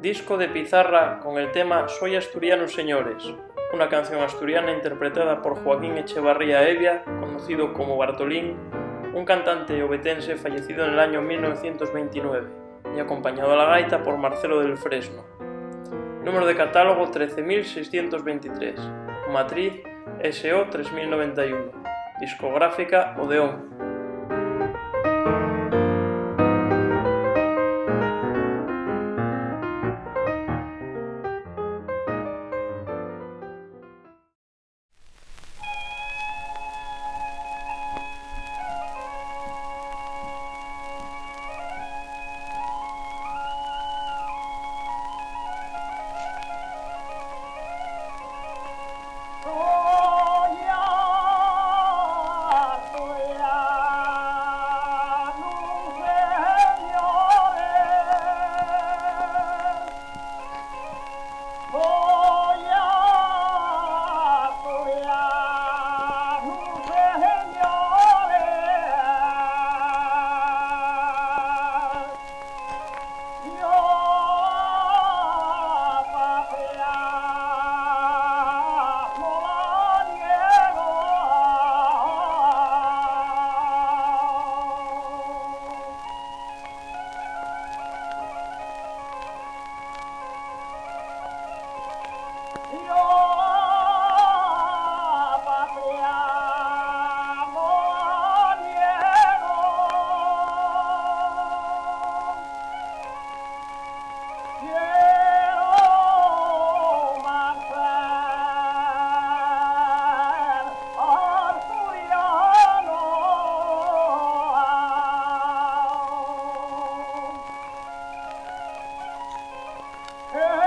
Disco de Pizarra con el tema Soy asturiano señores, una canción asturiana interpretada por Joaquín Echevarría Evia, conocido como Bartolín, un cantante ovetense fallecido en el año 1929, y acompañado a la gaita por Marcelo del Fresno. Número de catálogo 13.623, matriz SO 3091, discográfica Odeón. Hey!